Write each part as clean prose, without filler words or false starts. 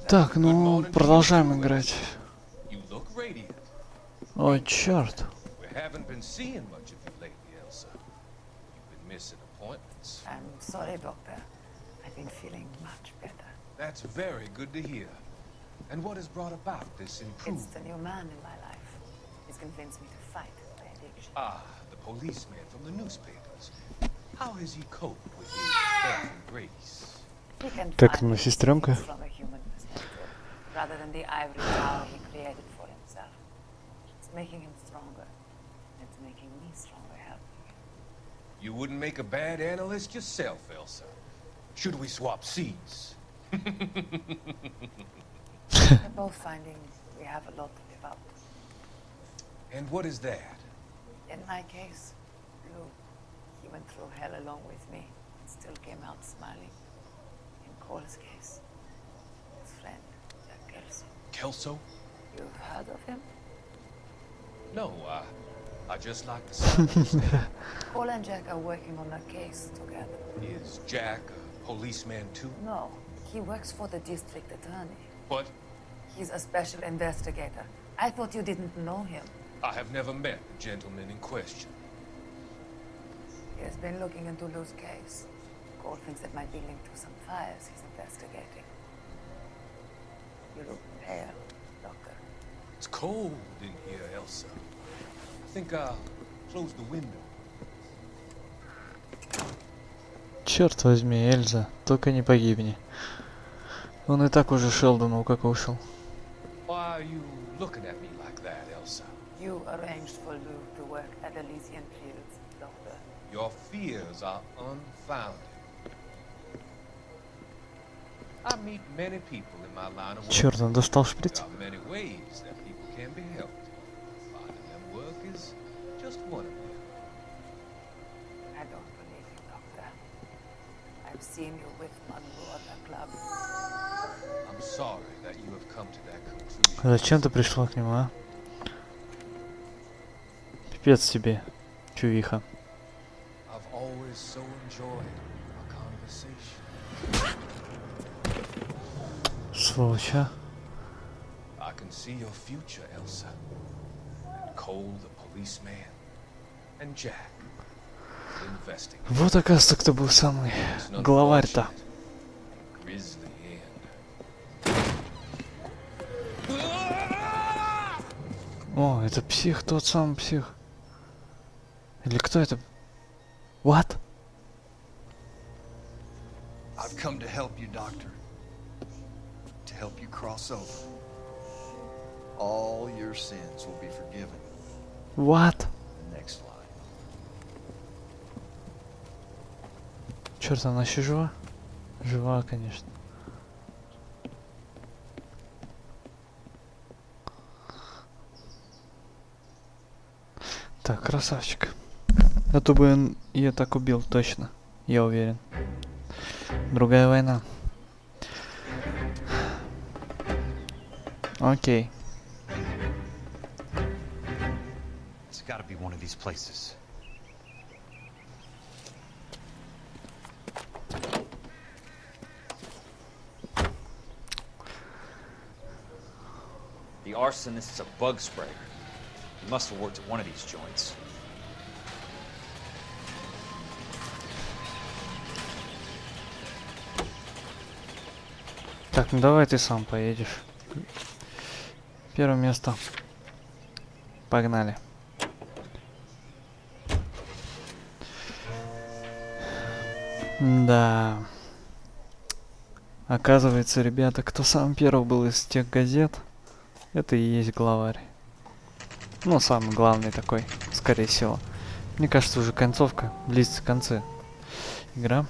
Так, ну, продолжаем играть. Ой, черт. I'm sorry, doctor. I've been feeling much better. That's very good to hear. And what has brought about this improvement? It's the new man in my life. He's convinced me to fight my addiction. Ah, the policeman from the newspapers. How has he coped with his death and grace? He can Так, find ну, сестренка. things from a human perspective, rather than the ivory tower he created for himself. It's making him stronger. It's making me stronger helping him. You wouldn't make a bad analyst yourself, Elsa. Should we swap seats? We're both finding we have a lot to live up to. And what is that? In my case, Lou, he went through hell along with me and still came out smiling. In Cole's case, his friend, Jack Kelso. Kelso? You've heard of him? No, I just like the sound. Cole and Jack are working on a case together. Is Jack a policeman too? No, he works for the district attorney. What? He's a special investigator. I thought you didn't know him. I have never met the gentleman in question. He has been looking into Lou's case. Cole thinks it might be linked to some fires he's investigating. You look pale, Doctor. It's cold in here, Elsa. I think I'll close the window. Черт возьми, Эльза, только не погибни. Он и так уже Шелдона укокошил. Why are you looking at me like that, Elsa? You arranged for Lou to work at Elysian Fields, Doctor. Your fears are unfounded. I meet many people in my line of work. Черт, он достал There шприц. are many ways that people can be helped. Finding them work is just one of them. I don't believe you, Doctor. I've seen you with Monroe at the club. I'm sorry that you have come to that conclusion. Зачем ты пришла к нему, а? Пипец тебе, чувиха. I've always so enjoyed our conversation. Сволочь, а? I can see your future, Elsa. And Cole, the policeman, and Jack, the investigator. Вот, оказывается, кто был самый It's an главарь-то. unfortunate, grisly end. О, это псих, тот самый псих. Или кто это? What? I've come to help you, Doctor. To help you cross over. All your sins will be forgiven. What? Next line. Черт, она еще жива? Жива, конечно. Так, красавчик. А то бы он ее так убил, точно. Я уверен. Другая война. Окей. It's gotta be one of these places. The arsonist's a bug sprayer. He must have worked at one of these joints. Так, ну давай ты сам поедешь. Первое место. Погнали. Да. Оказывается, ребята, кто сам первый был из тех газет, это и есть главарь. Ну, самый главный такой, скорее всего. Мне кажется, уже концовка, близится к концу игра.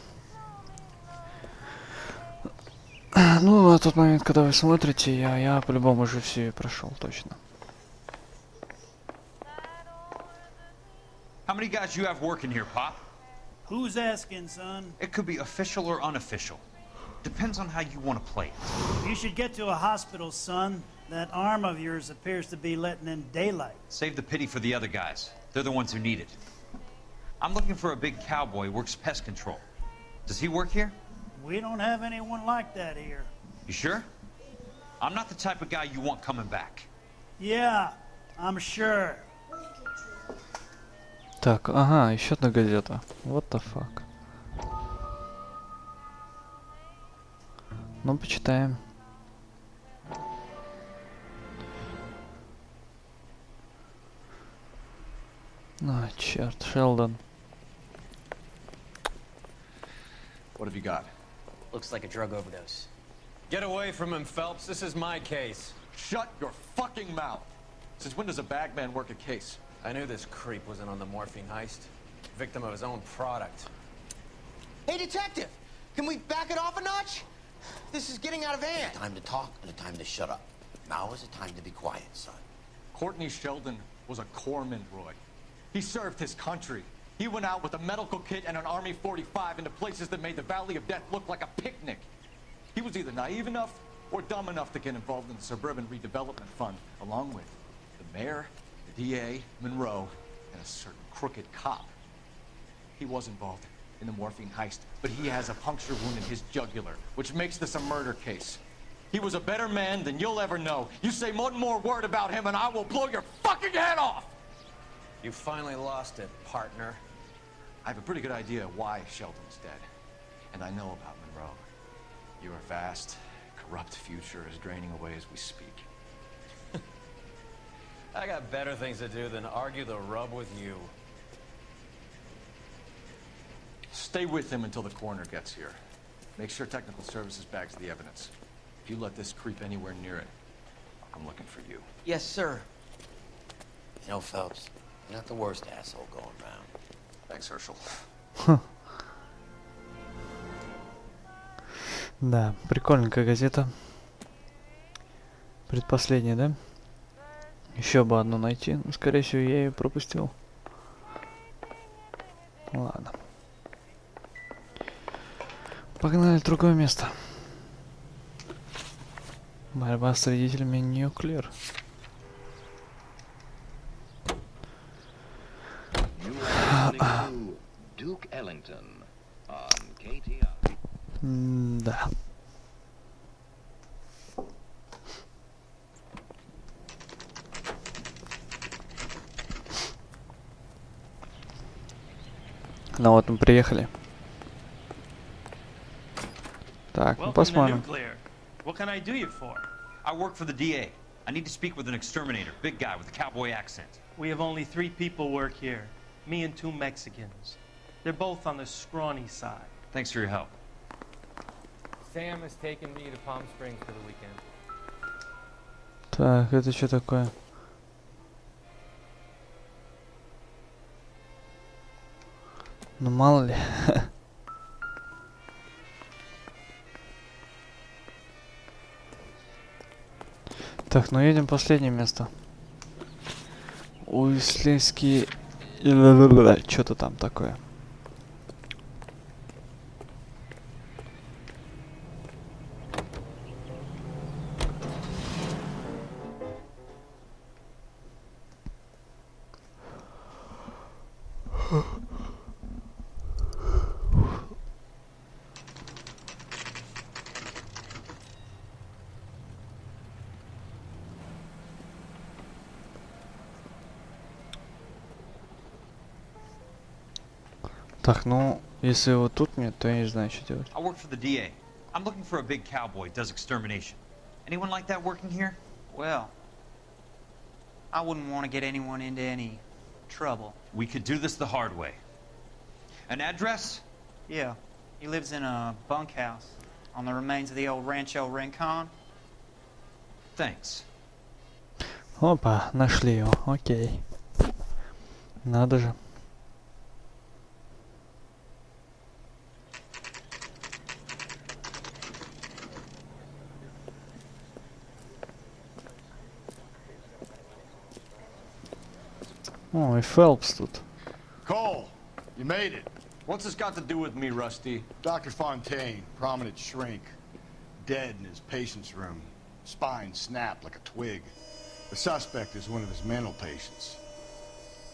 Ну, на тот момент, когда вы смотрите, я по-любому уже все ее прошел, точно. How many guys you have working here, Pop? Who's asking, son? It could be official or unofficial. Depends on how you want to play it. You should get to a hospital, son. That arm of yours appears to be letting in daylight. Save the pity for the other guys. They're the ones who need it. I'm looking for a big cowboy who works pest control. Does he work here? We don't have anyone like that here. You sure? I'm not the type of guy you want coming back. Yeah, I'm sure. Так, ага, еще одна газета. What the fuck. Ну, почитаем. А, черт, Шелдон. What have you got? Looks like a drug overdose. Get away from him, Phelps. This is my case. Shut your fucking mouth! Since when does a bagman work a case? I knew this creep was in on the morphine heist. Victim of his own product. Hey, detective! Can we back it off a notch? This is getting out of hand. Time to talk and a time to shut up. Now is the time to be quiet, son. Courtney Sheldon was a corpsman, Roy. He served his country. He went out with a medical kit and an Army 45 into places that made the Valley of Death look like a picnic. He was either naive enough or dumb enough to get involved in the Suburban Redevelopment Fund, along with the mayor, the DA, Monroe, and a certain crooked cop. He was involved in the morphine heist, but he has a puncture wound in his jugular, which makes this a murder case. He was a better man than you'll ever know. You say one more word about him and I will blow your fucking head off! You finally lost it, partner. I have a pretty good idea why Sheldon's dead. And I know about Monroe. Your vast, corrupt future is draining away as we speak. I got better things to do than argue the rub with you. Stay with him until the coroner gets here. Make sure technical services bags the evidence. If you let this creep anywhere near it, I'll come looking for you. Yes, sir. You know, Phelps, you're not the worst asshole going around. Thanks, Herschel. Да, прикольненькая газета. Предпоследняя, да? Еще бы одну найти. Ну, скорее всего, я ее пропустил. Ладно. Погнали в другое место. Борьба с вредителями Nuclear. Да. Ну вот мы приехали. Так, ну посмотрим. What can I do you for? I work for the DA. I need to speak with an exterminator, big guy with a cowboy accent. We have only 3 people work here. Me and 2 Mexicans. They're both on the scrawny side. Thanks for your help. Sam has taken me to Palm Springs for the weekend. Так, это что такое? Ну мало ли. Так, ну едем в последнее место. Уислейские... Что-то там такое. Так, ну, если его тут нет, то я не знаю, что делать. I work for the DA. I'm looking for a big cowboy, does extermination. Anyone like that working here? Well, I wouldn't want to get anyone into any trouble. We could do this the hard way. An address? Yeah, he lives in a bunkhouse on the remains of the old Rancho Rincon. Thanks. Опа, нашли его, окей. Надо же. О, и Фелпс тут. Cole, you made it. What's this got to do with me, Rusty? Dr. Fontaine, prominent shrink, dead in his patient's room. Spine snapped like a twig. The suspect is one of his mental patients.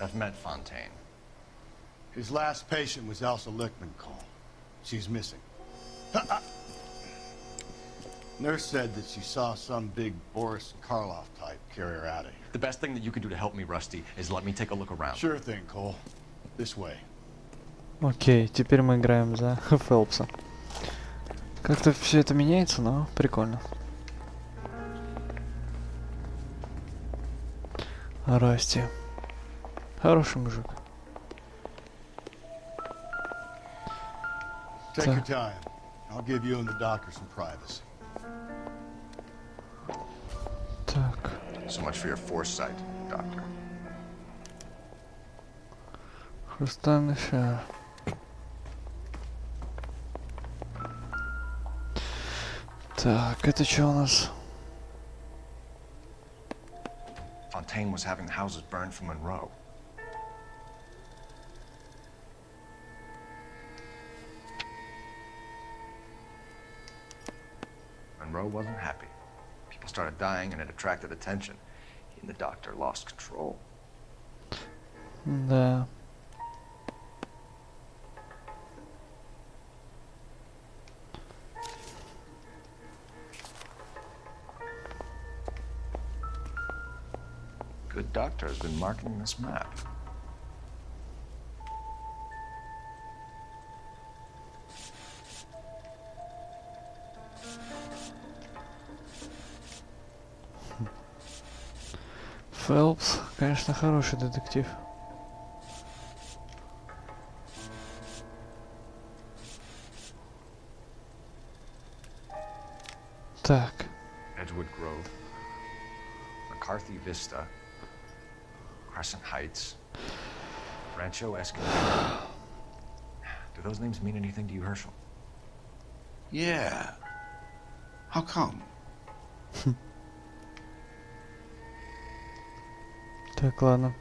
I've met Fontaine. His last patient was Elsa Lichtman, Cole. She's missing. Nurse said that she saw some big Boris Karloff type carry her out of here. The best thing that you can do to help me, Rusty, is let me take a look around. Sure thing, Cole. This way. Окей, теперь мы играем за Фелпса. Как-то все это меняется, но прикольно. Расти. Хороший мужик. Take your time. I'll give you and the doctor some privacy. Так. So much for your foresight, Doctor. Хрустальный шар. Так, это что у нас? Fontaine was having the houses burned for Monroe. Monroe wasn't happy. People started dying and it attracted attention. He and the doctor lost control. Да. Good doctor has been marking this map. Фелпс, конечно, хороший детектив. Так. Edgewood Grove, McCarthy Vista, Crescent Heights, Rancho Escondido. Do those names mean anything to you, Herschel? Yeah. How come? Так, ладно.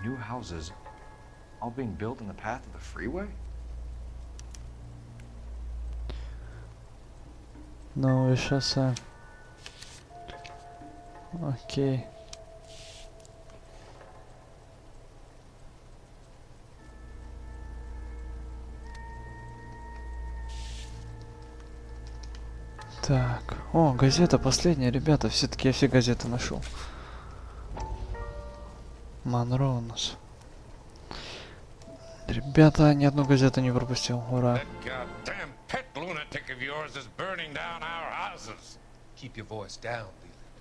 New houses all being built in the path of the freeway? Новое шоссе. Окей. Так. О, газета последняя, ребята. Все-таки я все газеты нашел. Монро у нас. Ребята, ни одну газету не пропустил. Ура. Pet lunatic of yours is burning down our houses. Keep your voice down, Leland.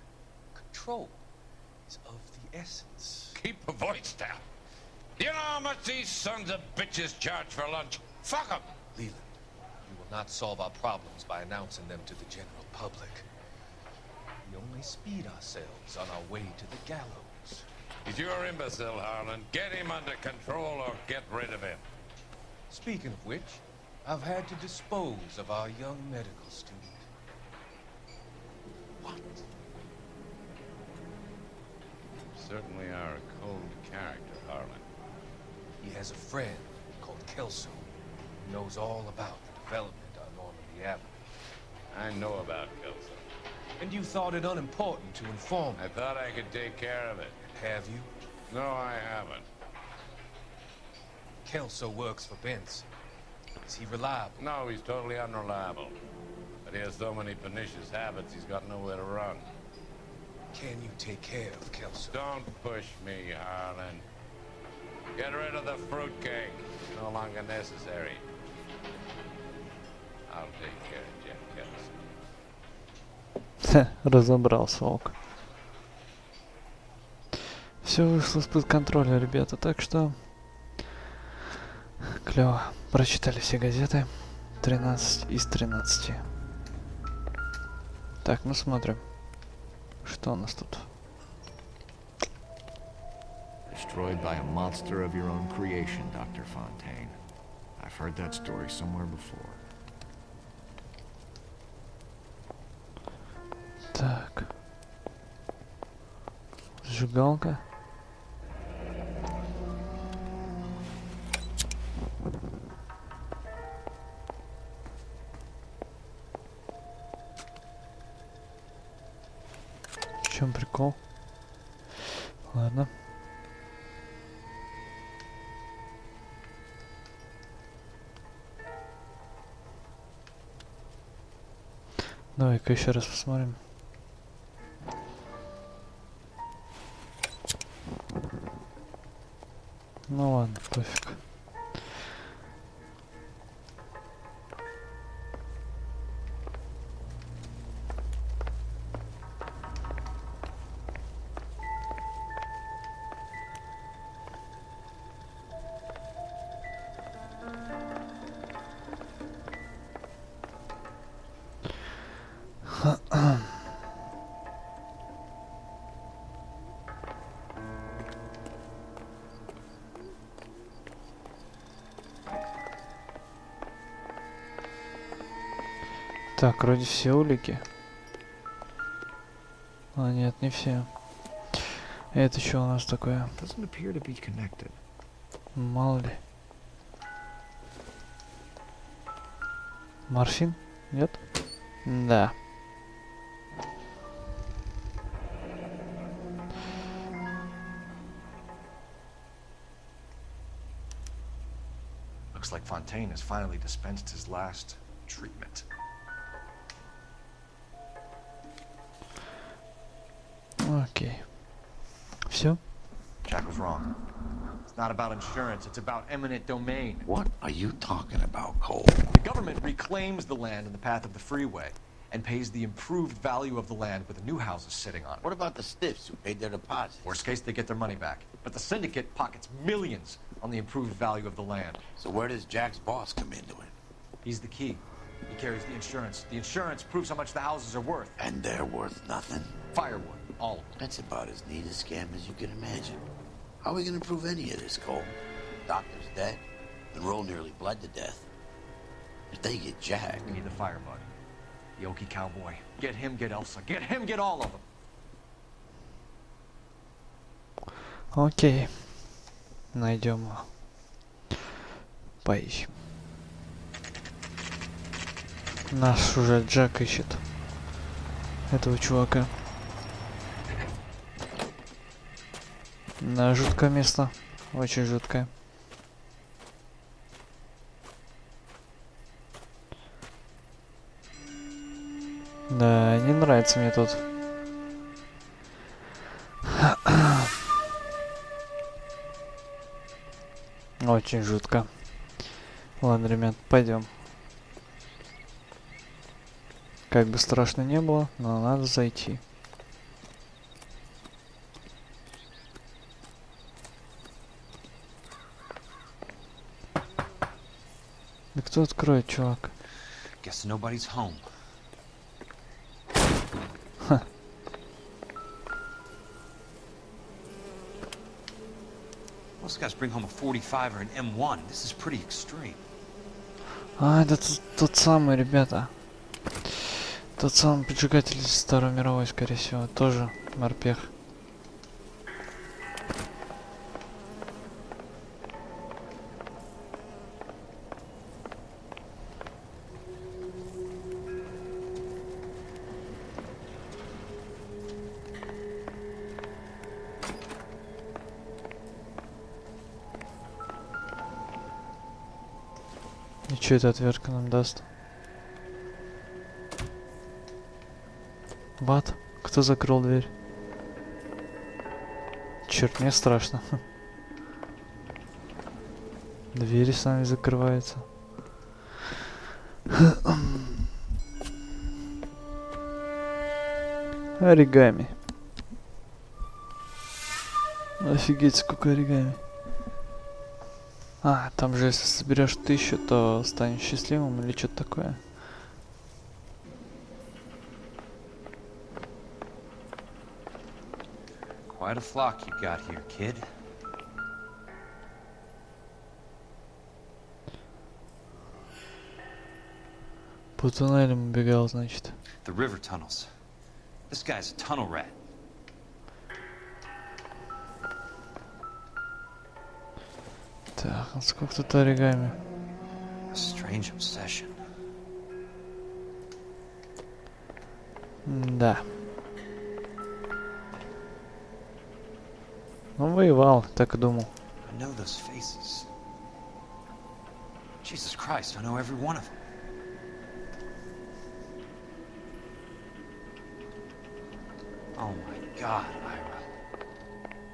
Control is of the essence. Keep your voice down. You know how much these sons of bitches charge for lunch? Fuck them. Leland, we will not solve our problems by announcing them to the general public. We only speed ourselves on our way to the gallows. He's your imbecile, Harlan. Get him under control or get rid of him. Speaking of which, I've had to dispose of our young medical student. What? You certainly are a cold character, Harlan. He has a friend called Kelso who knows all about the development on Normandy Avenue. I know about Kelso. And you thought it unimportant to inform me. I thought I could take care of it. Have you? No, I haven't. Kelso works for Benson. Is he reliable? No, he's totally unreliable. But he has so many pernicious habits, he's got nowhere to run. Can you take care of Kelso? Don't push me, Harlan. Get rid of the fruitcake. It's no longer necessary. I'll take care of Jeff Kelso. Разобрался, ок. Все вышло из-под контроля, ребята, так что клево. Прочитали все газеты. 13 из 13. Так, ну смотрим. Что у нас тут? Destroyed by a monster of your own creation, Dr. Fontaine. I've heard that story somewhere before. Так. Сжигалка. В чем прикол? Ладно. Давай-ка еще раз посмотрим. Ну ладно, пофиг. Так, вроде все улики. А нет, не все. Это что у нас такое? Мало ли. Морфин? Нет? Да. Looks like Fontaine has finally dispensed his last treatment. Окей. Все? Jack was wrong. It's not about insurance, it's about eminent domain. What are you talking about, Cole? The government reclaims the land in the path of the freeway and pays the improved value of the land with the new houses sitting on it. What about the stiffs who paid their deposits? Worst case, they get their money back. But the syndicate pockets millions on the improved value of the land. So where does Jack's boss come into it? He's the key. He carries the insurance. The insurance proves how much the houses are worth. And they're worth nothing? Firewood, all of them. That's about as neat a scam as you can imagine. How are we gonna prove any of this, Cole? Doctor's dead. Monroe nearly bled to death. If they get Jack... We need the firebud. The Okie cowboy. Get him, get Elsa. Get him, get all of them. Окей. Найдем его. Поищем. Наш уже Джек ищет этого чувака. Да, жуткое место. Очень жуткое. Да, не нравится мне тут. Очень жутко. Ладно, ребят, пойдем. Как бы страшно не было, но надо зайти. Да кто откроет, чувак? Guess nobody's home. Ха. Most guys bring home a 45 or an M1. This is pretty extreme. А, это тот самый, ребята. Тот самый поджигатель из Второй мировой, скорее всего. Тоже морпех. И что эта отвертка нам даст? Бат? Кто закрыл дверь? Черт, мне страшно. Двери сами закрываются. Оригами. Офигеть, сколько оригами. А, там же если соберешь 1000, то станешь счастливым или что-то такое. Quite a flock you got here, kid. По туннелям убегал, значит. The river tunnels. This guy's a tunnel rat. Так, а сколько тут оригами? A strange obsession. Да. Ну, воевал, так и думал. I know those faces. Jesus Christ, I know every one of them. Oh my God, Ira.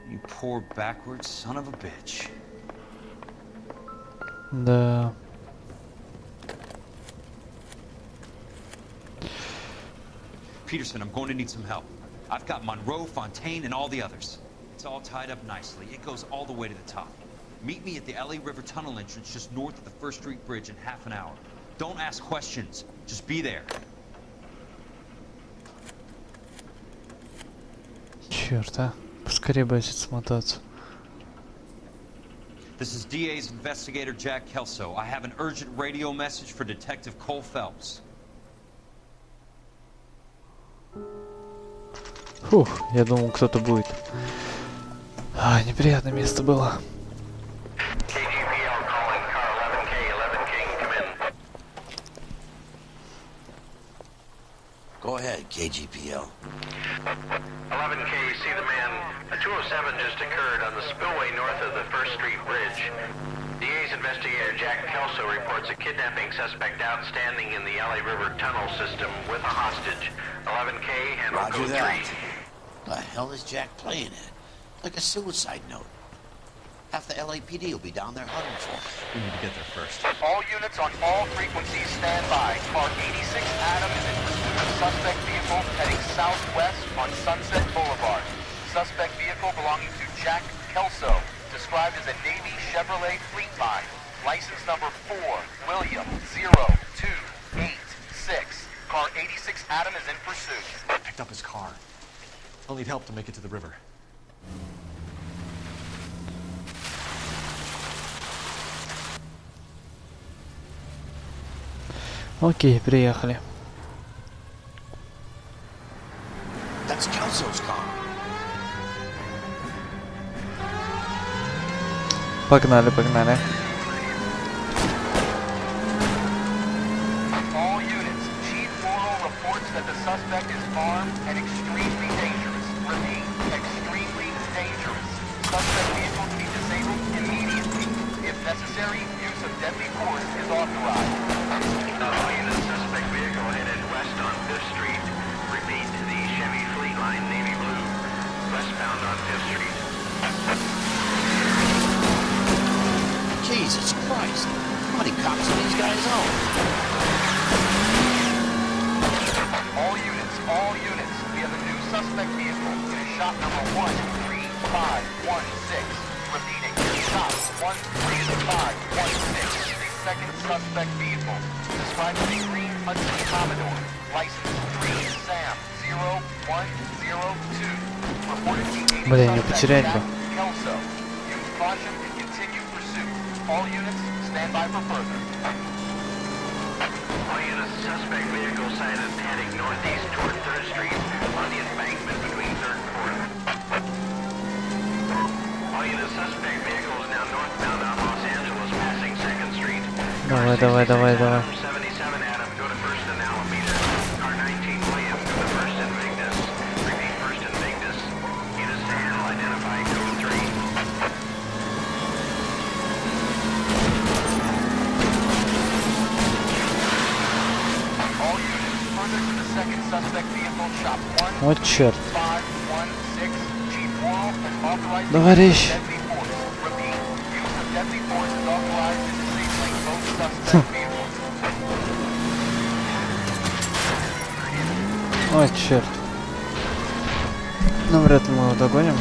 You poor backwards son of a bitch. Да. Peterson, I'm going to need some help. I've got Monroe, Fontaine, and all the others. It's all tied up nicely. It goes all the way to the top. Meet me at the LA River Tunnel entrance just north of the First Street Bridge in half an hour. Don't ask questions. Just be there. Черт, а. Поскорее бы если смотаться. This is DA's investigator Jack Kelso. I have an urgent radio message for Detective Cole Phelps. Фух, я думал, кто-то будет. А, неприятное место было. Go ahead, KGPL. 11K, see the man. A 207 just occurred on the spillway north of the First Street Bridge. DA's investigator Jack Kelso reports a kidnapping suspect outstanding in the LA River tunnel system with a hostage. 11K, handle Roger code that. 3. The hell is Jack playing at? Like a suicide note. Half the LAPD will be down there hunting for him. We need to get there first. All units on all frequencies stand by. Car 86 Adam is in pursuit of suspect vehicle heading southwest on Sunset Boulevard. Suspect vehicle belonging to Jack Kelso, described as a Navy Chevrolet Fleetline. License number 4, William 0286. Car 86 Adam is in pursuit. Picked up his car. I'll need help to make it to the river. Окей, приехали. That's Kelso's car. Погнали, погнали. All units, Chief Morrow reports that the suspect is armed and extremely dangerous. Repeat, extremely dangerous. Suspect vehicle to be disabled immediately. If necessary, use of deadly force is authorized. All units, suspect vehicle headed west on 5th Street. Repeat, the Chevy Fleetline Navy Blue, westbound on 5th Street. Jesus Christ. How many cops do these guys own? All units, we have a new suspect vehicle. It is shop number 13516. Repeating, shop 13516. The second suspect vehicle, described as a green Hudson Commodore. License 3 Sam 0102. Reported to Блин, не потерять бы. Kelso. Use caution and continue pursuit. All units, stand by for further. All units, suspect vehicle sighted heading northeast toward 3rd Street on the embankment between 3rd and 4th. All units, suspect vehicle is now northbound on Los Angeles, passing 2nd Street. Давай, давай, давай, давай. 77 Adam, go to 1st and Alameda. Car 19 William, go to 1st and Vignes. Repeat, 1st and Vignes. Units to handle, identify code 3. All units, further to the second suspect vehicle, shop 1. Вот черт. 516. Chief Morrow has authorized Товарищ. deadly force. Repeat, use of deadly force is authorized in disabling both suspect vehicles. Ой, черт. Ну, вряд ли мы его догоним.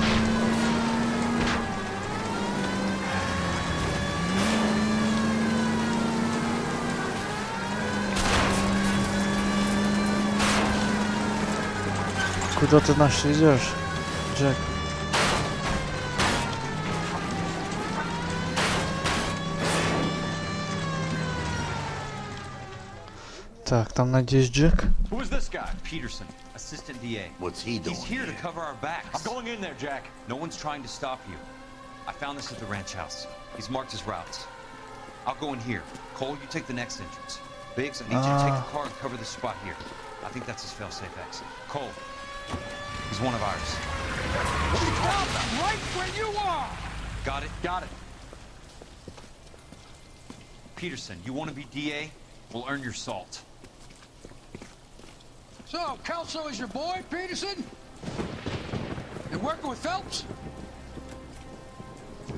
Куда ты нас везешь, Джек? Так, там, надеюсь, Джек. Who is this guy? Peterson, assistant DA. What's he doing? He's here to cover our backs. I'm going in there, Jack. No one's trying to stop you. I found this at the ranch house. He's marked his routes. I'll go in here. Cole, you take the next entrance. Biggs, I need you to take the car and cover this spot here. I think that's his fail-safe exit. Cole, he's one of ours. Right where you are! Got it? Got it. Peterson, you want to be DA? We'll earn your salt. So, Kelso is your boy, Peterson? You're working with Phelps?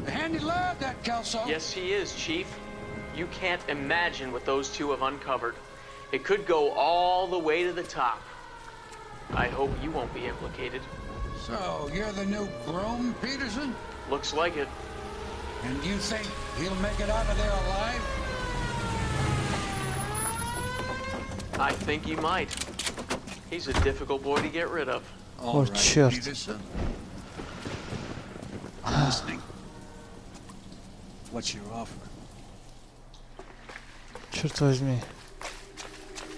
A handy lad, that Kelso. Yes, he is, Chief. You can't imagine what those two have uncovered. It could go all the way to the top. I hope you won't be implicated. So, you're the new groom, Peterson? Looks like it. And you think he'll make it out of there alive? I think he might. He's a difficult boy to get rid of. О, черт. Peterson. I'm listening. What's your offer? Черт возьми.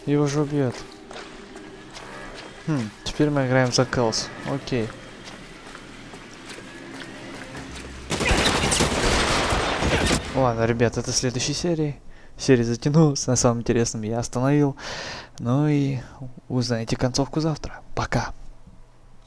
Его же убьет. Теперь мы играем за Келс. Окей. Ладно, ребят, это следующей серии. Серия затянулась, на самом интересном я остановил. Ну и узнаете концовку завтра. Пока.